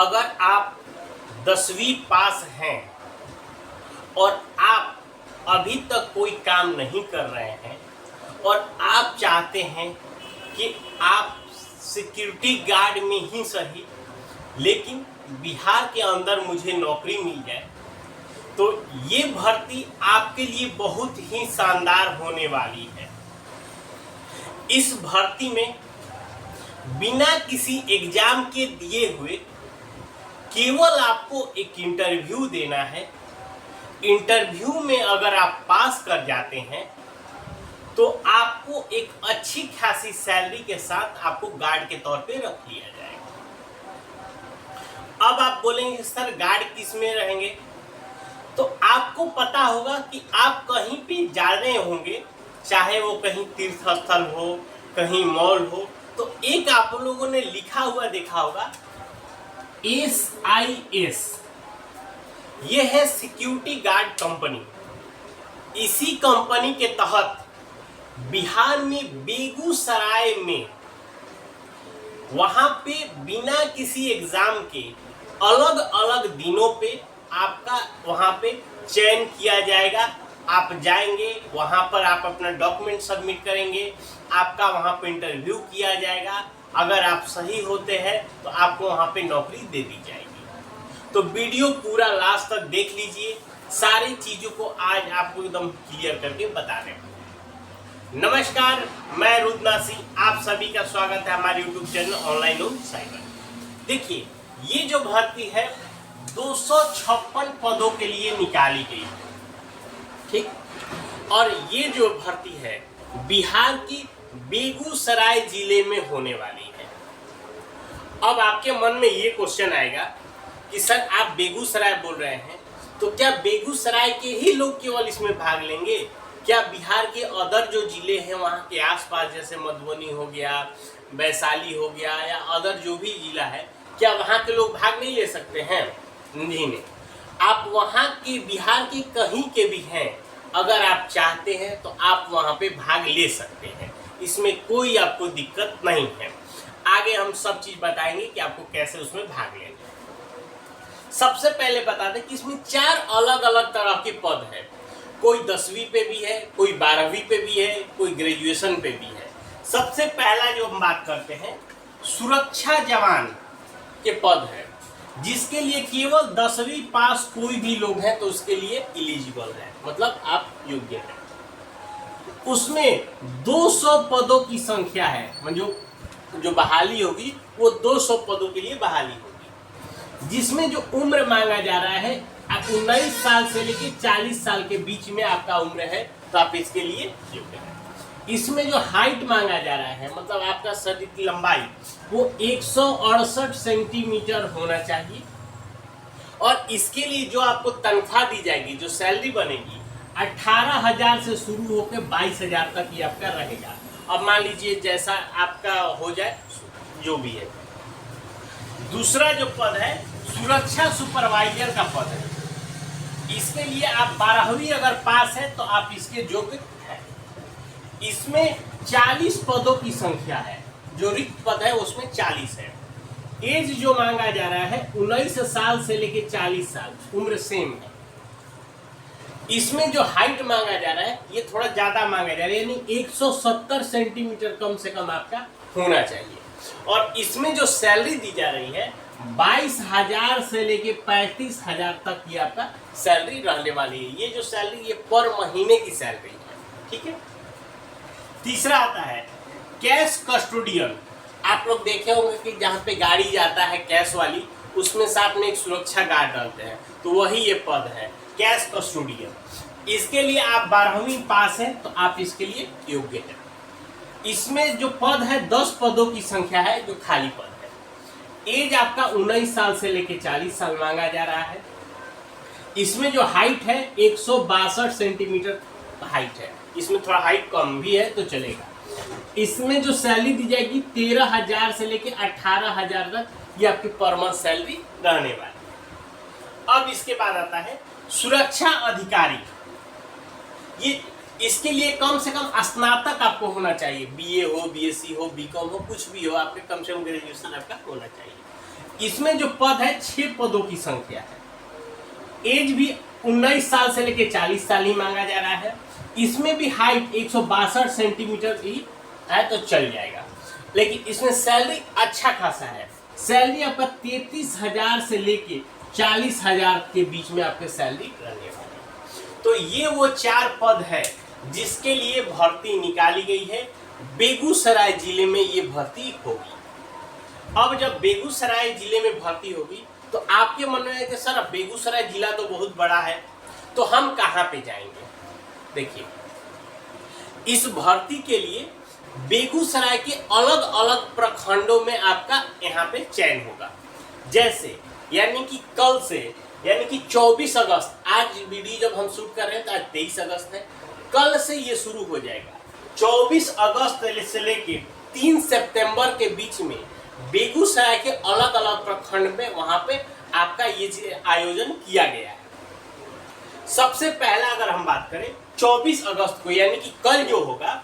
अगर आप 10वीं पास हैं और आप अभी तक कोई काम नहीं कर रहे हैं और आप चाहते हैं कि आप सिक्योरिटी गार्ड में ही सही लेकिन बिहार के अंदर मुझे नौकरी मिल जाए, तो ये भर्ती आपके लिए बहुत ही शानदार होने वाली है। इस भर्ती में बिना किसी एग्जाम के दिए हुए केवल आपको एक इंटरव्यू देना है। इंटरव्यू में अगर आप पास कर जाते हैं तो आपको एक अच्छी खासी सैलरी के साथ आपको गार्ड के तौर पे रख लिया जाएगा। अब आप बोलेंगे सर गार्ड किस में रहेंगे, तो आपको पता होगा कि आप कहीं भी जा रहे होंगे, चाहे वो कहीं तीर्थ स्थल हो, कहीं मॉल हो, तो एक आप लोगों ने लिखा हुआ देखा होगा SIS, ये है सिक्योरिटी गार्ड कंपनी। इसी कंपनी के तहत बिहार में बेगूसराय में वहां पे बिना किसी एग्जाम के अलग अलग दिनों पे आपका वहां पे चयन किया जाएगा। आप जाएंगे वहां पर, आप अपना डॉक्यूमेंट सबमिट करेंगे, आपका वहां पे इंटरव्यू किया जाएगा। अगर आप सही होते हैं तो आपको वहां पे नौकरी दे दी जाएगी। तो वीडियो पूरा लास्ट तक देख लीजिए, सारी चीजों को आज आपको एकदम क्लियर करके बता रहे हैं। नमस्कार, मैं रुद्रनासी, आप सभी का स्वागत है हमारे YouTube channel online on cyber. देखिए, ये जो भर्ती है 256 पदों के लिए निकाली गई है, ठीक। और ये जो भर्ती है बिहार की बेगूसराय जिले में होने वाली है। अब आपके मन में ये क्वेश्चन आएगा कि सर आप बेगूसराय बोल रहे हैं, तो क्या बेगूसराय के ही लोग केवल इसमें भाग लेंगे? क्या बिहार के अदर जो जिले हैं वहाँ के आसपास, जैसे मधुबनी हो गया, वैशाली हो गया, या अदर जो भी जिला है, क्या वहाँ के लोग भाग नहीं ले सकते हैं? नहीं, आप वहाँ के बिहार के कहीं के भी हैं, अगर आप चाहते हैं तो आप वहाँ पे भाग ले सकते हैं। इसमें कोई आपको दिक्कत नहीं है। आगे हम सब चीज़ बताएंगे कि आपको कैसे उसमें भाग लेना है। सबसे पहले बता दें कि इसमें 4 अलग अलग तरह के पद हैं। कोई 10वीं पे भी है, कोई 12वीं पे भी है, कोई ग्रेजुएशन पे भी है। सबसे पहला जो हम बात करते हैं, सुरक्षा जवान के पद है, जिसके लिए केवल 10वीं पास कोई भी लोग हैं तो उसके लिए एलिजिबल है, मतलब आप योग्य हैं। उसमें 200 पदों की संख्या है, मतलब जो बहाली होगी वो 200 पदों के लिए बहाली होगी। जिसमें जो उम्र मांगा जा रहा है, आप 19 साल से लेकर 40 साल के बीच में आपका उम्र है तो आप इसके लिए योग्य हैं। इसमें जो हाइट मांगा जा रहा है, मतलब आपका शरीर की लंबाई, वो 168 सेंटीमीटर होना चाहिए। और इसके लिए जो आपको तनख्वाह दी जाएगी, जो सैलरी बनेगी, 18,000 से शुरू होकर 22,000 तक ये आपका रहेगा। अब मान लीजिए जैसा आपका हो जाए, जो भी है। दूसरा जो पद है, सुरक्षा सुपरवाइजर का पद है। इसके लिए आप 12वीं अगर पास है तो आप इसके योग्य हैं। इसमें 40 पदों की संख्या है, जो रिक्त पद है उसमें 40 है। एज जो मांगा जा रहा है 19 साल से लेके 40 साल, उम्र सेम है। इसमें जो हाइट मांगा जा रहा है ये थोड़ा ज्यादा मांगा जा रहा है, यानी 170 सेंटीमीटर कम से कम आपका होना चाहिए। और इसमें जो सैलरी दी जा रही है 22,000 से लेके 35,000 तक की आपका सैलरी रहने वाली है। ये जो सैलरी ये पर महीने की सैलरी है, ठीक है। तीसरा आता है कैश कस्टोडियन। आप लोग देखे होंगे कि जहाँ पे गाड़ी जाता है कैश वाली, उसमें साथ में एक सुरक्षा गार्ड डालते हैं, तो वही ये पद है, कैश कस्टोडियन। इसके लिए आप 12वीं पास हैं तो आप इसके लिए योग्य हैं। इसमें जो पद है 10 पदों की संख्या है जो खाली पद है। एज आपका 19 साल से लेके 40 साल मांगा जा रहा है। इसमें जो हाइट है 162 सेंटीमीटर हाइट है। इसमें थोड़ा हाइट कम भी है तो चलेगा। इसमें जो सैलरी दी जाएगी 13,000 से लेके 18,000 तक ये आपकी पर मंथ सैलरी रहने वाली। अब इसके बाद आता है सुरक्षा अधिकारी। ये इसके लिए कम से कम स्नातक आपको होना चाहिए, BA हो, BSc हो, BCom हो, कुछ भी हो, आपके कम से कम ग्रेजुएशन आपका होना चाहिए। इसमें जो पद है 6 पदों की संख्या है। एज भी 19 साल से लेकर 40 साल ही मांगा जा रहा है। इसमें भी हाइट 162 सेंटीमीटर ही है तो चल जाएगा, लेकिन इसमें सैलरी अच्छा खासा है। सैलरी आपका 33,000 से लेके 40,000 के बीच में आपके सैलरी रहने वाली है। तो ये वो 4 पद है जिसके लिए भर्ती निकाली गई है। बेगूसराय जिले में ये भर्ती होगी। अब जब बेगूसराय जिले में भर्ती होगी तो आपके मन में है कि सर बेगूसराय जिला तो बहुत बड़ा है, तो हम कहाँ पे जाएंगे। देखिए, इस भर्ती के लिए बेगूसराय के अलग अलग प्रखंडों में आपका यहाँ पे चयन होगा। जैसे यानी कि कल से, यानी कि 24 अगस्त, आज वीडियो जब हम शूट कर रहे हैं तो आज 23 अगस्त है, कल से ये शुरू हो जाएगा। 24 अगस्त से लेके 3 सितंबर के बीच में बेगूसराय के अलग अलग प्रखंड में वहां पे आपका ये आयोजन किया गया है। सबसे पहला अगर हम बात करें 24 अगस्त को, यानी कि कल जो होगा,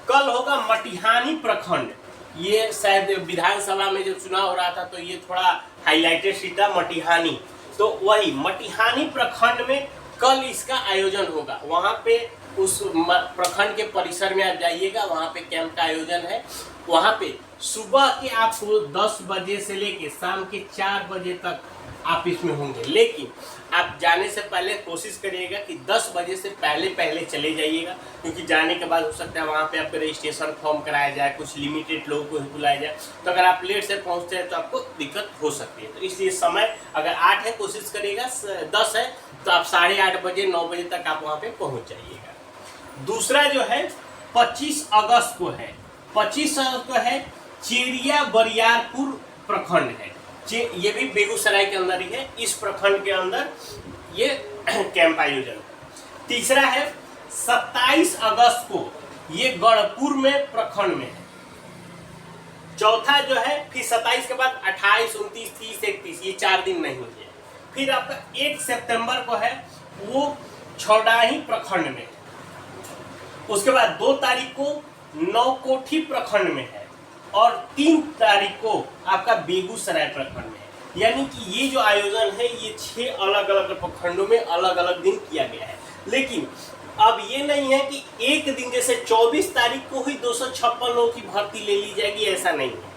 कल होगा मटिहानी प्रखंड। ये शायद विधानसभा में जब चुनाव हो रहा था तो ये थोड़ा हाईलाइटेड सीट था मटिहानी, तो वही मटिहानी प्रखंड में कल इसका आयोजन होगा। वहां पे उस प्रखंड के परिसर में आप जाइएगा, वहां पे कैंप का आयोजन है। वहां पे सुबह के आप 10 बजे से लेके शाम के 4 बजे तक आप इसमें होंगे, लेकिन आप जाने से पहले कोशिश करिएगा कि 10 बजे से पहले चले जाइएगा, क्योंकि जाने के बाद हो सकता है वहाँ पे आपका रजिस्ट्रेशन फॉर्म कराया जाए, कुछ लिमिटेड लोगों को बुलाया जाए, तो अगर आप लेट से पहुँचते हैं तो आपको दिक्कत हो सकती है। तो इसलिए समय अगर 8 है कोशिश करिएगा, 10 है तो आप 8:30 बजे 9 बजे तक आप वहाँ पर पहुँच जाइएगा। दूसरा जो है 25 अगस्त को है, 25 अगस्त को है चेरिया बरियारपुर प्रखंड है, ये भी बेगूसराय के अंदर ही है। इस प्रखंड के अंदर ये कैंप आयोजन है। तीसरा है 27 अगस्त को ये गढ़पुर में प्रखंड में है। चौथा जो है फिर 27 के बाद 28, 29, 30, 31, ये 4 दिन नहीं है। फिर आपका 1 सितंबर को है वो छौडाही प्रखंड में है। उसके बाद 2 तारीख को नौकोठी प्रखंड में है और 3 तारीख को आपका बेगूसराय प्रखंड में है। यानी कि ये जो आयोजन है ये 6 अलग अलग प्रखंडों में अलग अलग दिन किया गया है। लेकिन अब ये नहीं है कि एक दिन जैसे 24 तारीख को ही 256 लोगों की भर्ती ले ली जाएगी, ऐसा नहीं है।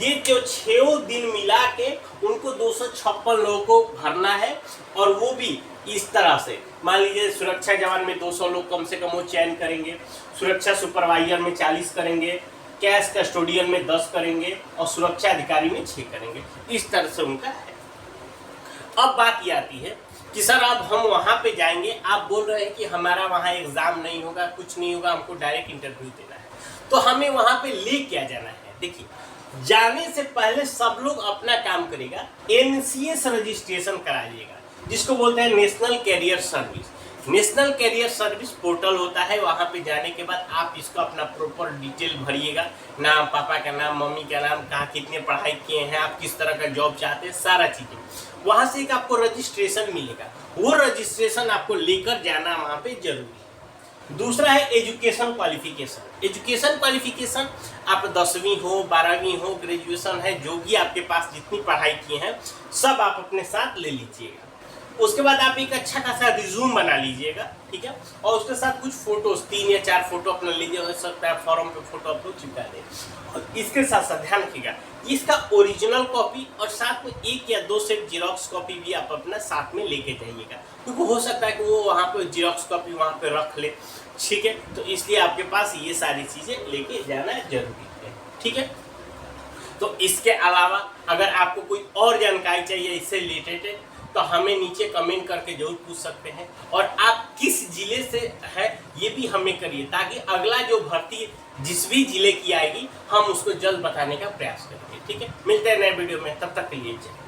ये जो 6 दिन मिला के उनको 256 लोगों को भरना है, और वो भी इस तरह से। मान लीजिए सुरक्षा जवान में 200 लोग कम से कम वो चयन करेंगे, सुरक्षा सुपरवाइजर में 40 करेंगे, कैश कस्टोडियन में 10 करेंगे और सुरक्षा अधिकारी में 6 करेंगे। इस तरह से उनका है। अब बात ये आती है कि सर अब हम वहाँ पे जाएंगे, आप बोल रहे हैं कि हमारा वहाँ एग्जाम नहीं होगा, कुछ नहीं होगा, हमको डायरेक्ट इंटरव्यू देना है, तो हमें वहाँ पे ले क्या जाना है। देखिए, जाने से पहले सब लोग अपना काम करेगा, NCS रजिस्ट्रेशन कराइएगा, जिसको बोलते हैं national career service. National career service portal होता है, वहाँ पे जाने के बाद आप इसको अपना प्रॉपर डिटेल भरिएगा, नाम, पापा का नाम, मम्मी का नाम, कहाँ कितने पढ़ाई किए हैं, आप किस तरह का जॉब चाहते हैं, सारा चीज़ें। वहाँ से एक आपको रजिस्ट्रेशन मिलेगा, वो रजिस्ट्रेशन आपको लेकर जाना वहाँ पे जरूरी है। दूसरा है एजुकेशन क्वालिफिकेशन। एजुकेशन क्वालिफिकेशन आप 10वीं हो, 12वीं हो, ग्रेजुएशन है, जो भी आपके पास जितनी पढ़ाई किए हैं सब आप अपने साथ ले लीजिएगा। उसके बाद आप एक अच्छा खासा रिज्यूम बना लीजिएगा, ठीक है, और उसके साथ कुछ फोटोज, 3 या 4 फोटो अपना लीजिए, हो सकता है फॉर्म पे फोटो आप लोग चिपका दें। और इसके साथ साथ ध्यान रखिएगा, इसका ओरिजिनल कॉपी और साथ में 1 या 2 सेट जीरोक्स कॉपी भी आप अपना साथ में लेके जाइएगा, क्योंकि हो सकता है कि वो वहाँ पे जीरोक्स कॉपी वहाँ पे रख ले, ठीक है। तो इसलिए आपके पास ये सारी चीज़ें लेके जाना जरूरी है, ठीक है। तो इसके अलावा अगर आपको कोई और जानकारी चाहिए इससे रिलेटेड, तो हमें नीचे कमेंट करके जरूर पूछ सकते हैं, और आप किस जिले से है ये भी हमें करिए, ताकि अगला जो भर्ती जिस भी जिले की आएगी हम उसको जल्द बताने का प्रयास करेंगे, ठीक है। मिलते हैं नए वीडियो में, तब तक के लिए जय।